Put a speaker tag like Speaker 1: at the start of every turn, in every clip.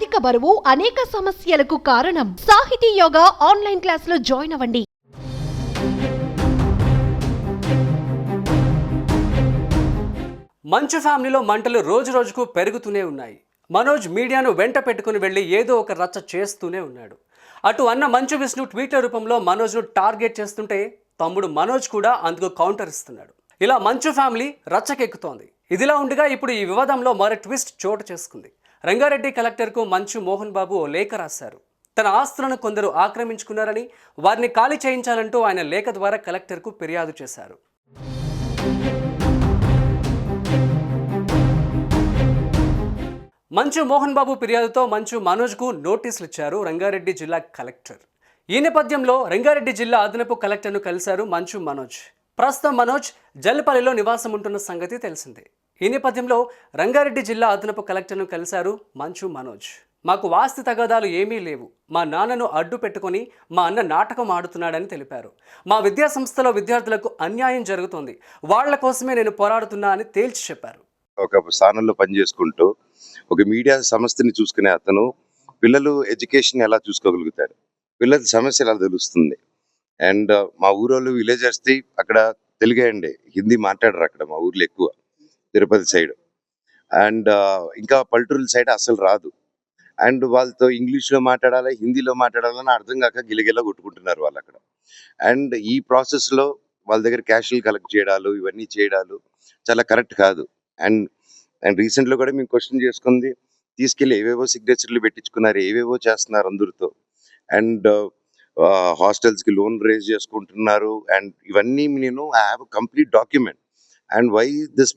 Speaker 1: అధిక బరువు అనేక సమస్యలకు కారణం. సాహితీ యోగా ఆన్లైన్ క్లాసులో జాయిన్ అవ్వండి.
Speaker 2: మంచు ఫ్యామిలీలో మంటలు రోజు రోజుకు పెరుగుతూనే ఉన్నాయి. మనోజ్ మీడియాను వెంట పెట్టుకుని వెళ్ళి ఏదో ఒక రచ్చ చేస్తూనే ఉన్నాడు. అటు అన్న మంచు విష్ణు ట్వీట్ల రూపంలో మనోజ్ను టార్గెట్ చేస్తుంటే తమ్ముడు మనోజ్ కూడా అందుకు కౌంటర్ ఇస్తున్నాడు. ఇలా మంచు ఫ్యామిలీ రచ్చకెక్కుతోంది. ఇదిలా ఉండగా ఇప్పుడు ఈ వివాదంలో మరో ట్విస్ట్ చోటు చేసుకుంది. రంగారెడ్డి కలెక్టర్కు మంచు మోహన్ బాబు ఓ లేఖ రాశారు. తన ఆస్తులను కొందరు ఆక్రమించుకున్నారని, వారిని ఖాళీ చేయించాలంటూ ఆయన లేఖ ద్వారా కలెక్టర్కు ఫిర్యాదు చేశారు. మంచు మోహన్ బాబు ఫిర్యాదుతో మంచు మనోజ్కు నోటీసులు ఇచ్చారు రంగారెడ్డి జిల్లా కలెక్టర్. ఈ నేపథ్యంలో రంగారెడ్డి జిల్లా అదనపు కలెక్టర్ను కలిశారు మంచు మనోజ్. ప్రస్తుతం మనోజ్ జల్పల్లిలో నివాసం ఉంటున్న సంగతి తెలిసిందే. ఈ నేపథ్యంలో రంగారెడ్డి జిల్లా అదనపు కలెక్టర్ను కలిశారు మంచు మనోజ్. మాకు వాస్తి తగాదాలు ఏమీ లేవు. మా నాన్నను అడ్డు పెట్టుకొని మా అన్న నాటకం ఆడుతున్నాడని తెలిపారు. మా విద్యా సంస్థలో విద్యార్థులకు అన్యాయం జరుగుతోంది. వాళ్ల కోసమే నేను పోరాడుతున్నా అని తేల్చి చెప్పారు.
Speaker 3: ఒక స్థానంలో పనిచేసుకుంటూ ఒక మీడియా సంస్థని చూసుకునే అతను పిల్లలు ఎడ్యుకేషన్ ఎలా చూసుకోగలుగుతాడు, పిల్లల సమస్య ఎలా తెలుస్తుంది. అండ్ మా ఊరోళ్ళు విలేజర్స్ది అక్కడ తెలుగే అండి, హిందీ మాట్లాడరు అక్కడ మా ఊర్లో ఎక్కువ, తిరుపతి సైడ్. అండ్ ఇంకా పల్లెటూరుల సైడ్ అసలు రాదు. అండ్ వాళ్ళతో ఇంగ్లీష్లో మాట్లాడాలి, హిందీలో మాట్లాడాలని అర్థం కాక గిలగిలా కొట్టుకుంటున్నారు వాళ్ళు అక్కడ. అండ్ ఈ ప్రాసెస్లో వాళ్ళ దగ్గర క్యాషులు కలెక్ట్ చేయడాలు ఇవన్నీ చేయడాలు చాలా కరెక్ట్ కాదు. అండ్ రీసెంట్లో కూడా మేము క్వశ్చన్ చేసుకుంది, తీసుకెళ్ళి ఏవేవో సిగ్నేచర్లు పెట్టించుకున్నారు, ఏవేవో చేస్తున్నారు అందరితో. అండ్ హాస్టల్స్కి లోన్ రేజ్ చేసుకుంటున్నారు. అండ్ ఇవన్నీ నేను I have a complete document. And why this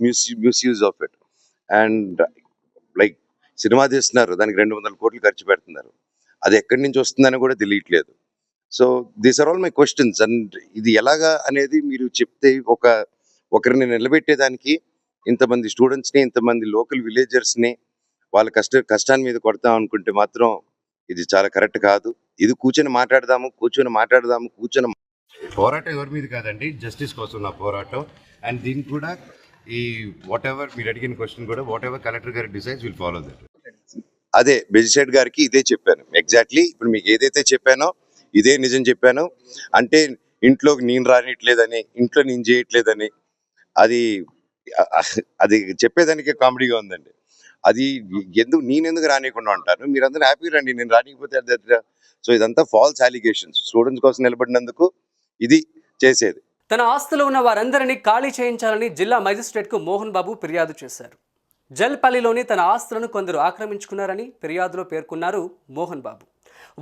Speaker 3: misuse of it. And like cinema తీస్తున్నారు, దానికి 200 కోట్లు ఖర్చు పెడుతున్నారు, అది ఎక్కడి నుంచి వస్తుందని కూడా తెలియట్లేదు. So these are all my questions. And ఇది ఎలాగా అనేది మీరు చెప్తే ఒకరిని నిలబెట్టేదానికి ఇంతమంది స్టూడెంట్స్ని, ఇంతమంది లోకల్ విలేజర్స్ని వాళ్ళ కష్టాన్ని మీద కొడతాం అనుకుంటే మాత్రం ఇది చాలా కరెక్ట్ కాదు. ఇది కూర్చొని మాట్లాడదాము పోరాటం ఎవరి మీద కాదండి, జస్టిస్ కోసం నా పోరాటం. అండ్ దీనికి కూడా ఈ వాట్ ఎవర్ మీరు అడిగిన క్వశ్చన్ కూడా వాట్ ఎవర్ కలెక్టర్ గారి డిసైడ్స్ విల్ ఫాలో దట్. అదే బెజిషెడ్ గారికి ఇదే చెప్పాను ఎగ్జాక్ట్లీ. ఇప్పుడు మీకు ఏదైతే చెప్పానో ఇదే నిజం చెప్పాను. అంటే ఇంట్లోకి నేను రానిట్లేదని, ఇంట్లో నేను చేయట్లేదని, అది చెప్పేదానికే కామెడీగా ఉందండి. అది నేనెందుకు రానియకుండా ఉంటాను, మీరందరూ హ్యాపీగా రండి, నేను రానికపోతే. సో ఇదంతా ఫాల్స్ అలిగేషన్స్. స్టూడెంట్స్ కోసం నిలబడినందుకు ఇది చేసేది.
Speaker 2: తన ఆస్తులు ఉన్న వారందరినీ ఖాళీ చేయించాలని జిల్లా మేజిస్ట్రేట్కు మోహన్ బాబు ఫిర్యాదు చేశారు. జల్పల్లిలోని తన ఆస్తులను కొందరు ఆక్రమించుకున్నారని ఫిర్యాదులో పేర్కొన్నారు మోహన్ బాబు.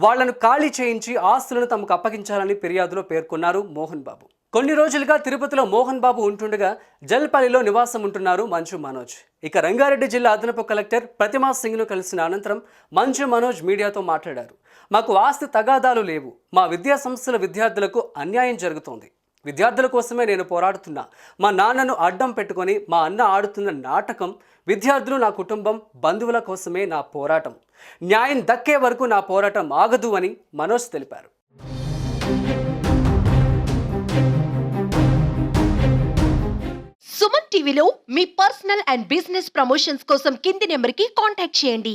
Speaker 2: వాళ్లను ఖాళీ చేయించి ఆస్తులను తమకు అప్పగించాలని ఫిర్యాదులో పేర్కొన్నారు మోహన్ బాబు. కొన్ని రోజులుగా తిరుపతిలో మోహన్ బాబు ఉంటుండగా జల్పల్లిలో నివాసం ఉంటున్నారు మంచు మనోజ్. ఇక రంగారెడ్డి జిల్లా అదనపు కలెక్టర్ ప్రతిమా సింగ్ను కలిసిన అనంతరం మంచు మనోజ్ మీడియాతో మాట్లాడారు. మాకు ఆస్తి తగాదాలు లేవు. మా విద్యా సంస్థల విద్యార్థులకు అన్యాయం జరుగుతోంది. విద్యార్థుల కోసమే నేను పోరాడుతున్నా. మా నాన్నను అడ్డం పెట్టుకొని మా అన్న ఆడుతున్న నాటకం, విద్యార్థులు, నా కుటుంబం, బంధువుల కోసమే నా పోరాటం. న్యాయం దక్కే వరకు నా పోరాటం ఆగదు అని మనోజ్ తెలిపారు.
Speaker 1: సుమన్ టీవీలో మీ పర్సనల్ అండ్ బిజినెస్ ప్రమోషన్స్ కోసం కింది నెంబర్కి కాంటాక్ట్ చేయండి.